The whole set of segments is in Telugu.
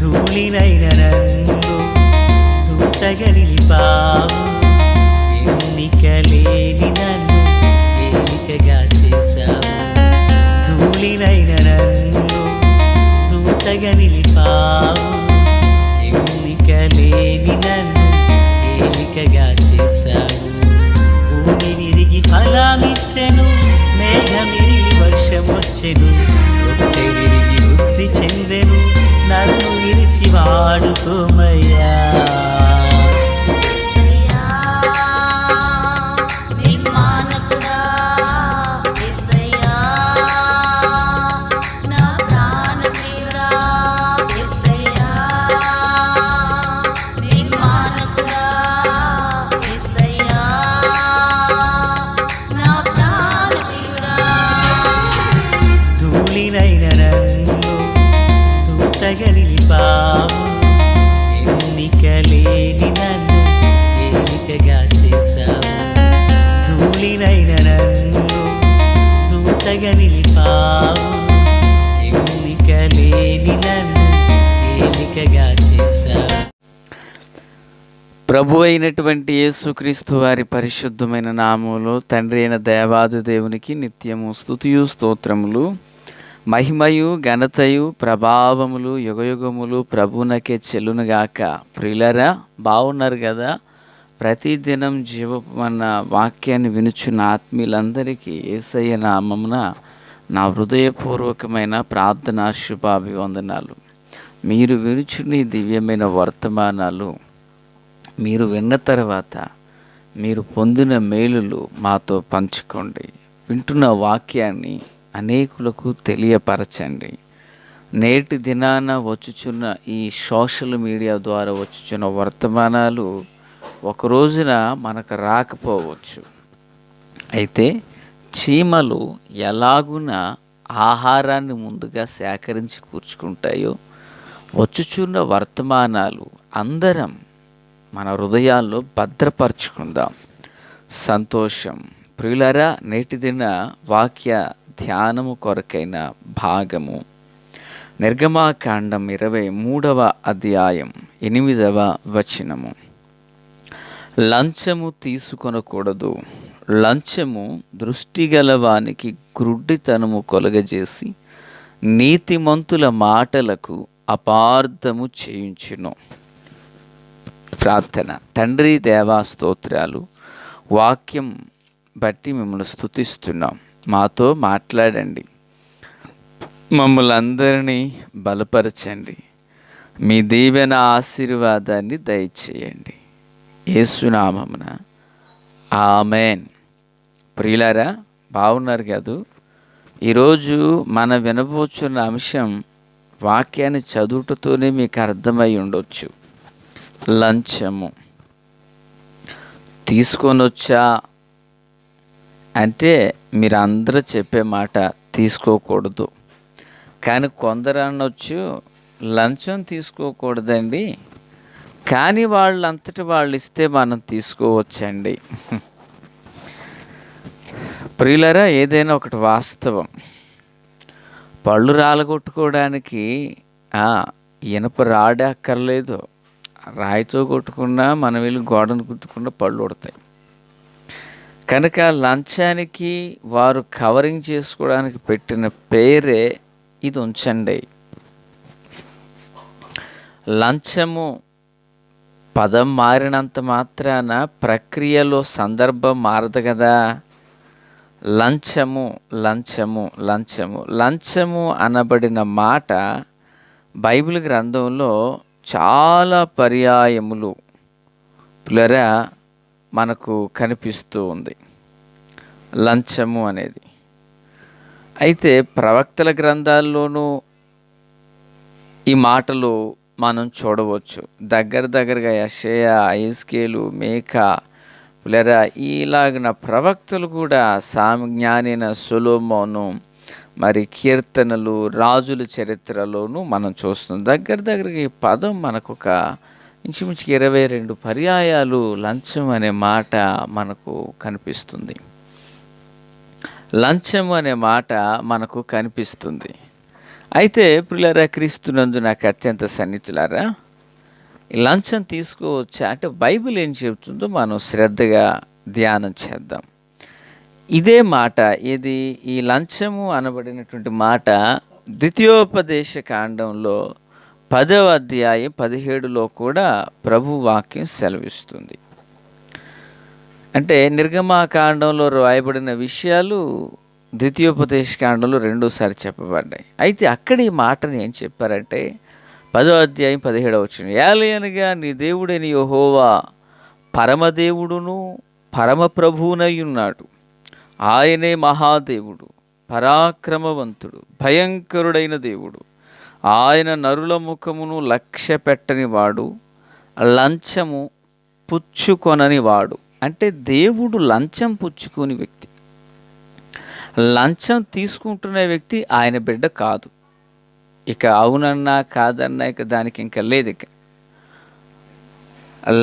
ధూళినైన నన్ను దూతగా నిలిపావు. ఎన్నికలేని నన్ను ఏలికగా చేశావు. ధూళినైన నన్ను దూతగా నిలిపావు. ఎన్నికలేని నన్ను ఏలికగా చేశావు. భూమి విరిగి ఫలమిచ్చెను, మేఘమిరిగి వర్షమొచ్చెను. రొట్టె విరిగి వృద్ధి చెందెను, నన్ను విరిచి వాడుకోమయ్యా. ధూళినైన నన్ను దూతగా నిలిపావు. ఎన్నికలేని నన్ను ఏలికగా చేశావు. ధూళినైన నన్ను దూతగా నిలిపావు. ఎన్నికలేని నన్ను ఏలికగా చేశావు. ప్రభు అయినటువంటి యేసుక్రీస్తు వారి పరిశుద్ధమైన నామములో తండ్రి అయిన దేవాది దేవునికి నిత్యము స్తుతియు స్తోత్రములు, మహిమయు ఘనతయు ప్రభావములు యుగయుగములు ప్రభునకే చెల్లునుగాక. ప్రియులరా, బాగున్నారు కదా? ప్రతిదినం జీవమన్న వాక్యాన్ని వినుచున్న ఆత్మీయులందరికీ యేసయ్య నామమున నా హృదయపూర్వకమైన ప్రార్థన శుభాభివందనాలు. మీరు వినుచున్న ఈ దివ్యమైన వర్తమానాలు మీరు విన్న తర్వాత మీరు పొందిన మేలులు మాతో పంచుకోండి. వింటున్న వాక్యాన్ని అనేకులకు తెలియపరచండి. నేటి దినాన వచ్చుచున్న ఈ సోషల్ మీడియా ద్వారా వచ్చుచున్న వర్తమానాలు ఒక రోజున మనకు రాకపోవచ్చు. అయితే చీమలు ఎలాగున ఆహారాన్ని ముందుగా సేకరించి కూర్చుకుంటాయో వచ్చుచున్న వర్తమానాలు అందరం మన హృదయాల్లో భద్రపరచుకుందాం. సంతోషం. ప్రియులారా, నేటి దిన వాక్య ధ్యానము కొరకైన భాగము నిర్గమాకాండం 23వ అధ్యాయం 8వ వచనము. లంచము తీసుకొనకూడదు. లంచము దృష్టిగలవానికి గ్రుడ్డితనము కొలగజేసి నీతిమంతుల మాటలకు అపార్థము చేయించును. ప్రార్థన. తండ్రి దేవా స్తోత్రాలు. వాక్యం బట్టి మిమ్మల్ని స్తుతిస్తున్నాం. మాతో మాట్లాడండి, మమ్మల్ని అందరినీ బలపరచండి. మీ దీవెన ఆశీర్వాదాన్ని దయచేయండి. యేసునామమున ఆమేన్. ప్రియులారా, బాగున్నారు కాదు? ఈరోజు మన వినబోచున్న అంశం వాక్యాన్ని చదువుటతోనే మీకు అర్థమై ఉండొచ్చు. లంచము తీసుకొనొచ్చా అంటే మీరు అందరూ చెప్పే మాట తీసుకోకూడదు. కానీ కొందరు అనొచ్చు, లంచం తీసుకోకూడదండి, కానీ వాళ్ళంతటి వాళ్ళు ఇస్తే మనం తీసుకోవచ్చండి. ప్రియులరా, ఏదైనా ఒకటి వాస్తవం. పళ్ళు రాలగొట్టుకోవడానికి ఇనుప రాడే అక్కర్లేదు. రాయితో కొట్టుకున్నా మనం వెళ్ళి గోడను కుట్టుకున్న పళ్ళు ఉడతాయి. కనుక లంచానికి వారు కవరింగ్ చేసుకోవడానికి పెట్టిన పేరే ఇది ఉంచండి. లంచము పదం మారినంత మాత్రాన ప్రక్రియలో సందర్భం మారదు కదా. లంచము లంచము లంచము లంచము అనబడిన మాట బైబిల్ గ్రంథంలో చాలా పర్యాయములు పిల్లరా మనకు కనిపిస్తూ ఉంది లంచము అనేది. అయితే ప్రవక్తల గ్రంథాల్లోనూ ఈ మాటలు మనం చూడవచ్చు. దగ్గరగా యెషయా, యెహెజ్కేలు, మీకా పిల్లరా ఇలాగిన ప్రవక్తలు కూడా జ్ఞానైన సొలొమోను, మరి కీర్తనలు, రాజుల చరిత్రలోనూ మనం చూస్తున్నాం. దగ్గరగా ఈ పదం మనకు ఒక ఇంచుమించుకి 22 పర్యాయాలు లంచం అనే మాట మనకు కనిపిస్తుంది. లంచం అనే మాట మనకు కనిపిస్తుంది. అయితే ప్రియులారా, క్రీస్తునందు నాకు అత్యంత సన్నిహితులారా, ఈ లంచం తీసుకోవచ్చా అంటే బైబిల్ ఏం చెబుతుందో మనం శ్రద్ధగా ధ్యానం చేద్దాం. ఇదే మాట, ఇది ఈ లంచము అనబడినటువంటి మాట ద్వితీయోపదేశ కాండంలో 10వ అధ్యాయం 17లో కూడా ప్రభు వాక్యం సెలవిస్తుంది. అంటే నిర్గమాకాండంలో రాయబడిన విషయాలు ద్వితీయోపదేశ కాండంలో రెండోసారి చెప్పబడ్డాయి. అయితే అక్కడ ఈ మాటను ఏం చెప్పారంటే 10వ అధ్యాయం 17వ వచనం, ఏలయనగా నీ దేవుడైన యెహోవా పరమదేవుడును పరమప్రభువునై ఉన్నాడు. ఆయనే మహాదేవుడు, పరాక్రమవంతుడు, భయంకరుడైన దేవుడు. ఆయన నరుల ముఖమును లక్ష్య పెట్టని వాడు, లంచము పుచ్చుకొనని వాడు. అంటే దేవుడు లంచం పుచ్చుకుని వ్యక్తి, లంచం తీసుకుంటున్న వ్యక్తి ఆయన బిడ్డ కాదు. ఇక అవునన్నా కాదన్నా ఇక దానికి ఇంకా లేదు. ఇక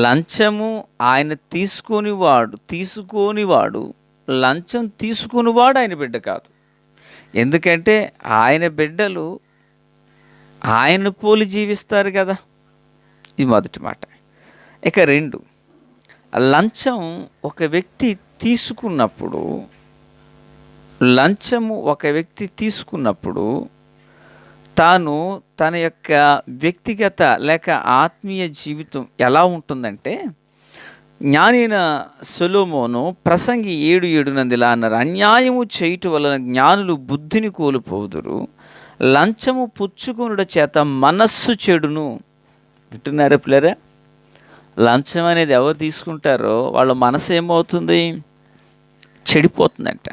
లంచము ఆయన తీసుకోనివాడు, లంచం తీసుకునివాడు ఆయన బిడ్డ కాదు. ఎందుకంటే ఆయన బిడ్డలు ఆయన పోలి జీవిస్తారు కదా. ఇది మొదటి మాట. ఇక 2, లంచం ఒక వ్యక్తి తీసుకున్నప్పుడు తాను తన యొక్క వ్యక్తిగత లేక ఆత్మీయ జీవితం ఎలా ఉంటుందంటే, జ్ఞానైన సొలొమోను ప్రసంగి 7:7 ఇలా అన్నారు, అన్యాయము చేయుట వలన జ్ఞానులు బుద్ధిని కోల్పోదురు, లంచము పుచ్చుకొనుట చేత మనస్సు చెడును. వింటున్నారా పిల్లరా? లంచం అనేది ఎవరు తీసుకుంటారో వాళ్ళ మనసు ఏమవుతుంది? చెడిపోతుందంట.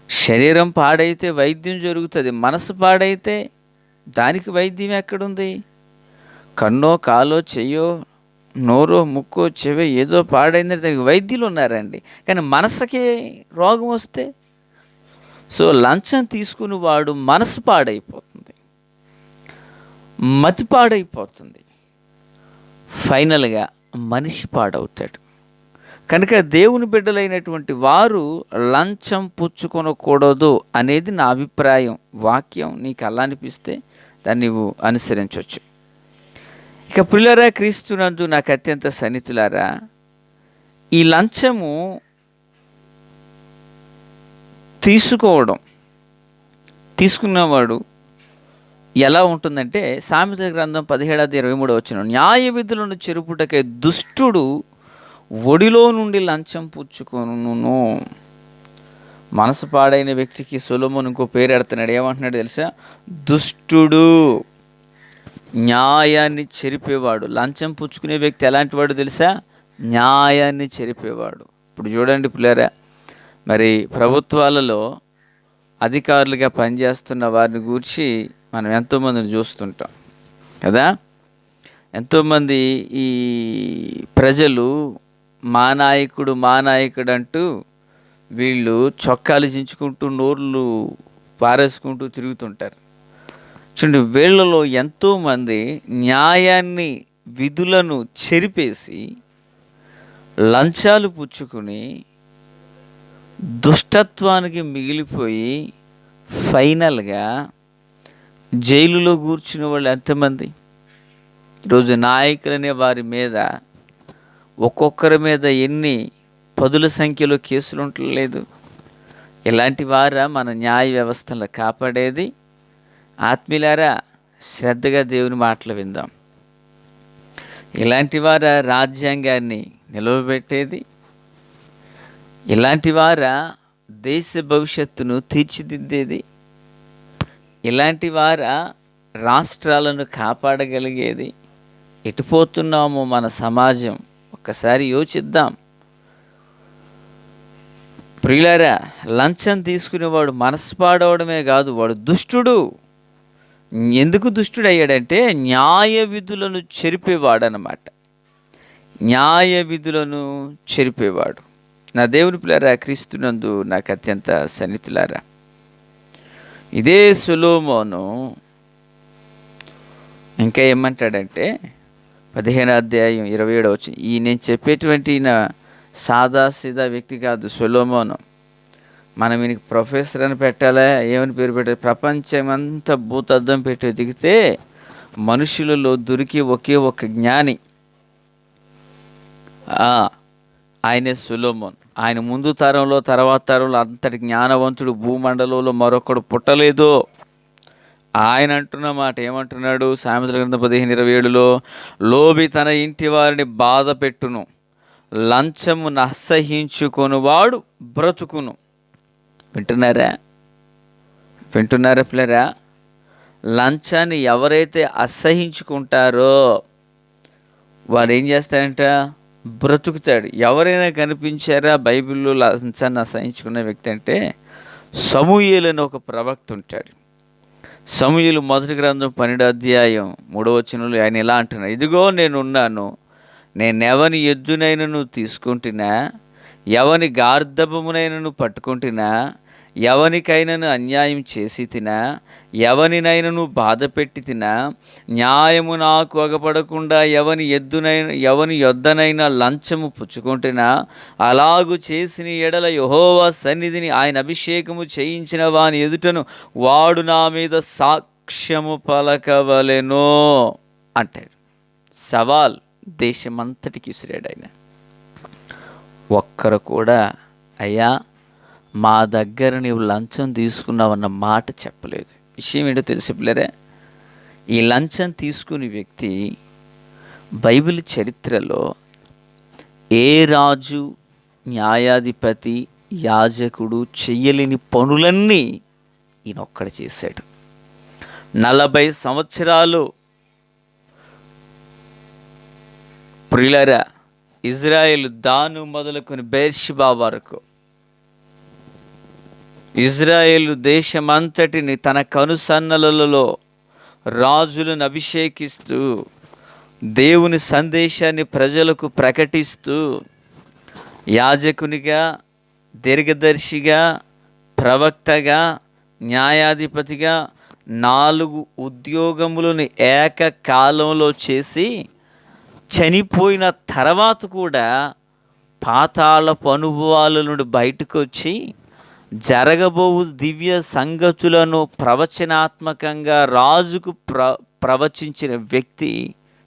శరీరం పాడైతే వైద్యం జరుగుతుంది, మనసు పాడైతే దానికి వైద్యం ఎక్కడుంది? కన్నో కాలో చెయ్యో నోరో ముక్కో చెవో ఏదో పాడైందంటే దానికి వైద్యులు ఉన్నారండి. కానీ మనసుకి రోగం వస్తే, సో లంచం తీసుకుని వాడు మనసు పాడైపోతుంది, మతి పాడైపోతుంది, ఫైనల్గా మనిషి పాడవుతాడు. కనుక దేవుని బిడ్డలైనటువంటి వారు లంచం పుచ్చుకొనకూడదు అనేది నా అభిప్రాయం. వాక్యం నీకు అలా అనిపిస్తే దాన్ని నువ్వు అనుసరించవచ్చు. ఇక ప్రియులారా, క్రీస్తునందు నాకు అత్యంత సన్నిహితులారా, ఈ లంచము తీసుకున్నవాడు ఎలా ఉంటుందంటే, సామెతల గ్రంథం 17:23 న్యాయ విధులను చెరుపుటకై దుష్టుడు ఒడిలో నుండి లంచం పుచ్చుకొనును. మనసు పాడైన వ్యక్తికి సొలొమోను ఇంకో పేరు ఎడుతున్నాడు. ఏమంటున్నాడు తెలుసా? దుష్టుడు, న్యాయాన్ని చెరిపేవాడు. లంచం పుచ్చుకునే వ్యక్తి ఎలాంటి వాడు తెలుసా? న్యాయాన్ని చెరిపేవాడు. ఇప్పుడు చూడండి పిల్లరా, మరి ప్రభుత్వాలలో అధికారులుగా పనిచేస్తున్న వారిని గూర్చి మనం ఎంతోమందిని చూస్తుంటాం కదా. ఎంతోమంది ఈ ప్రజలు మా నాయకుడు అంటూ వీళ్ళు చొక్కాలు చించుకుంటూ నోర్లు పారేసుకుంటూ తిరుగుతుంటారు. చూడండి, వీళ్ళలో ఎంతోమంది న్యాయాన్ని విధులను చెరిపేసి లంచాలు పుచ్చుకుని దుష్టత్వానికి మిగిలిపోయి ఫైనల్గా జైలులో కూర్చున్న వాళ్ళు ఎంతమంది? ఈరోజు నాయకులనే వారి మీద ఒక్కొక్కరి మీద ఎన్ని పదుల సంఖ్యలో కేసులు ఉండలేదు. ఇలాంటి వారా మన న్యాయ వ్యవస్థను కాపాడేది? ఆత్మీయులారా, శ్రద్ధగా దేవుని మాటలు విందాం. ఇలాంటి వారా రాజ్యాంగాన్ని నిలవబెట్టేది? ఇలాంటి వారా దేశ భవిష్యత్తును తీర్చిదిద్దేది? ఇలాంటి వారా రాష్ట్రాలను కాపాడగలిగేది? ఎటుపోతున్నామో మన సమాజం ఒక్కసారి యోచిద్దాం. ప్రియులారా, లంచం తీసుకునేవాడు మనసు పాడవడమే కాదు, వాడు దుష్టుడు. ఎందుకు దుష్టుడు అయ్యాడంటే న్యాయ విధులను చెరిపేవాడనమాట. న్యాయ విధులను చెరిపేవాడు. నా దేవుని పిల్లరా, క్రీస్తునందు నాకు అత్యంత సన్నిహితులారా, ఇదే సొలొమోను ఇంకా ఏమంటాడంటే 15:27 ఈ నేను చెప్పేటువంటి సాదా సీదా వ్యక్తి కాదు సొలొమోను. మనం ఈయనకి ప్రొఫెసర్ అని పెట్టాలా, ఏమని పేరు పెట్టాలి? ప్రపంచమంతా భూతద్దం పెట్టి వెతికితే మనుషులలో దొరికి ఒకే ఒక జ్ఞాని, ఆయనే సొలొమోన్. ఆయన ముందు తరంలో తర్వాత తరంలో అంతటి జ్ఞానవంతుడు భూమండలంలో మరొకడు పుట్టలేదు. ఆయన అంటున్న మాట ఏమంటున్నాడు? సామెతల గ్రంథం 15:27లో, లోబి తన ఇంటి వారిని బాధ పెట్టును, లంచమును అసహ్యించుకొనువాడు బ్రతుకును. వింటున్నారా పిల్లరా? లంచాన్ని ఎవరైతే అసహ్యించుకుంటారో వాడు ఏం చేస్తాడంట? బ్రతుకుతాడు. ఎవరైనా కనిపించారా బైబిల్లో లంచాన్ని అసహించుకున్న వ్యక్తి అంటే? సమూయేలు అని ఒక ప్రవక్త ఉంటాడు. సమూయేలు మొదటి గ్రంథం 12:3 ఆయన ఇలా అంటున్నాడు, ఇదిగో నేనున్నాను, నేనెవని ఎద్దునైనను తీసుకుంటున్నా, ఎవని గార్ధబమునైనను పట్టుకుంటున్నా, ఎవనికైనను అన్యాయం చేసి తినా, ఎవనినైనను బాధ పెట్టి తినా, న్యాయము నాకు అగపడకుండా ఎవని యొద్దనైనా లంచము పుచ్చుకుంటున్నా, అలాగు చేసిన ఎడల యెహోవా సన్నిధిని ఆయన అభిషేకము చేయించిన వాని ఎదుటను వాడు నా మీద సాక్ష్యము పలకవలెను అంటాడు. సవాల్ దేశమంతటికి విసిరాడు ఆయన. ఒక్కరు కూడా అయ్యా మా దగ్గర నీవు లంచం తీసుకున్నావన్న మాట చెప్పలేదు. విషయం ఏంటో తెలిసి పిల్లరే, ఈ లంచం తీసుకునే వ్యక్తి బైబిల్ చరిత్రలో ఏ రాజు, న్యాయాధిపతి, యాజకుడు చెయ్యలేని పనులన్నీ ఈయన ఒక్కడ చేశాడు. 40 సంవత్సరాలు ప్రియులారా, ఇజ్రాయేలు దాను మొదలుకొని బెర్షిబా వరకు ఇజ్రాయేలు దేశమంతటిని తన కనుసన్నలలో రాజులను అభిషేకిస్తూ దేవుని సందేశాన్ని ప్రజలకు ప్రకటిస్తూ యాజకునిగా, దీర్ఘదర్శిగా, ప్రవక్తగా, న్యాయాధిపతిగా 4 ఉద్యోగములను ఏకకాలంలో చేసి చనిపోయిన తర్వాత కూడా పాతాళపు అనుభవాల నుండి బయటకు వచ్చి జరగబోవు దివ్య సంగతులను ప్రవచనాత్మకంగా రాజుకు ప్రవచించిన వ్యక్తి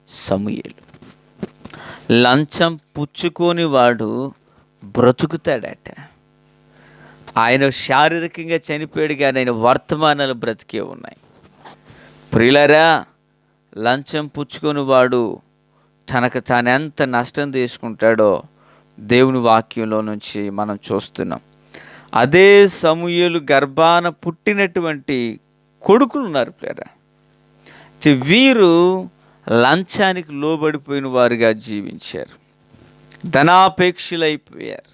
సమూయేలు. లంచం పుచ్చుకొని వాడు బ్రతుకుతాడట. ఆయన శారీరకంగా చనిపోయాడు కానీ ఆయన వర్తమానాలు బ్రతికే ఉన్నాయి. ప్రియులారా, లంచం పుచ్చుకొని వాడు తనకు తాను ఎంత నష్టం తీసుకుంటాడో దేవుని వాక్యంలో నుంచి మనం చూస్తున్నాం. అదే సమూయేలు గర్భాన పుట్టినటువంటి కొడుకులు ఉన్నారు ప్రియులారా, వీరు లంచానికి లోబడిపోయిన వారుగా జీవించారు, ధనాపేక్షులైపోయారు.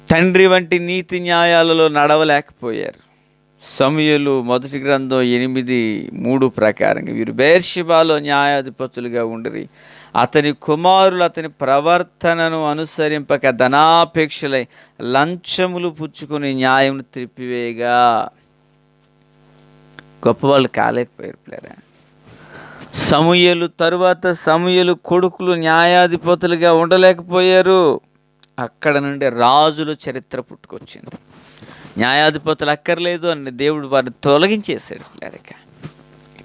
తండ్రి వంటి నీతి న్యాయాలలో నడవలేకపోయారు. సమూయేలు మొదటి గ్రంథం 8:3 ప్రకారంగా వీరు బెర్షిబాలో న్యాయాధిపతులుగా ఉండిరి. అతని కుమారులు అతని ప్రవర్తనను అనుసరింపక ధనాపేక్షలై లంచములు పుచ్చుకొని న్యాయం త్రిప్పివేయగా గొప్పవాళ్ళు కాలేకపోయారు ప్లేరా. సమూయేలు తరువాత సమూయేలు కొడుకులు న్యాయాధిపతులుగా ఉండలేకపోయారు. అక్కడ నుండి రాజుల చరిత్ర పుట్టుకొచ్చింది. న్యాయాధిపతులు అక్కర్లేదు అని దేవుడు వారిని తొలగించేశాడు ప్లేరక.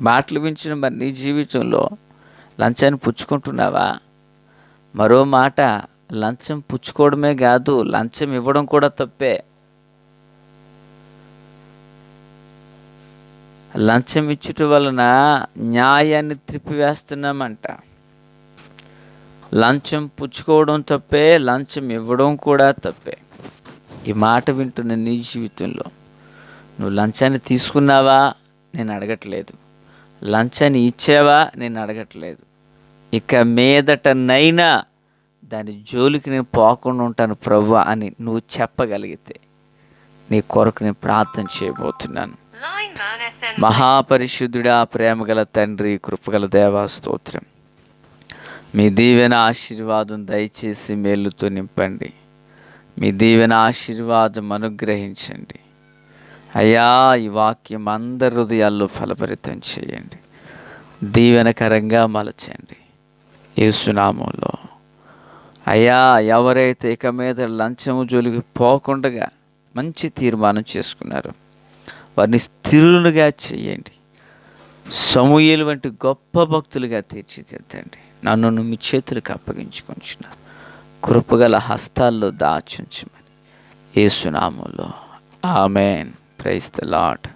మాటలు వించిన మరి నీ జీవితంలో లంచాన్ని పుచ్చుకుంటున్నావా? మరో మాట, లంచం పుచ్చుకోవడమే కాదు, లంచం ఇవ్వడం కూడా తప్పే. లంచం ఇచ్చుట వలన న్యాయాన్ని త్రిప్పివేస్తున్నామంట. లంచం పుచ్చుకోవడం తప్పే, లంచం ఇవ్వడం కూడా తప్పే. ఈ మాట వింటున్న నీ జీవితంలో నువ్వు లంచాన్ని తీసుకున్నావా? నేను అడగట్లేదు. లంచాన్ని ఇచ్చావా? నేను అడగట్లేదు. ఇక మీదటనైనా దాని జోలికి నేను పోకుండా ఉంటాను ప్రభువా అని నువ్వు చెప్పగలిగితే నీ కొరకు నేను ప్రార్థన చేయబోతున్నాను. మహాపరిశుద్ధుడా, ప్రేమగల తండ్రి, కృపగల దేవా, స్తోత్రం. మీ దీవెన ఆశీర్వాదం దయచేసి మేలుతో నింపండి. మీ దీవెన ఆశీర్వాదం అనుగ్రహించండి అయ్యా. ఈ వాక్యం అందరి హృదయాల్లో ఫలభరితం చేయండి, దీవెనకరంగా మలచండి. యేసు నామములో అయ్యా, ఎవరైతే ఇక మీద లంచము జోలికి పోకుండా మంచి తీర్మానం చేసుకున్నారు, వారిని స్థిరులుగా చేయండి. సమూయేలు వంటి గొప్ప భక్తులుగా తీర్చిదిద్దండి. నన్ను మీ చేతులకు అప్పగించుకొంచున్నాను. కృపగల హస్తాల్లో దాచుంచమని యేసు నామములో ఆమేన్. Praise the lord.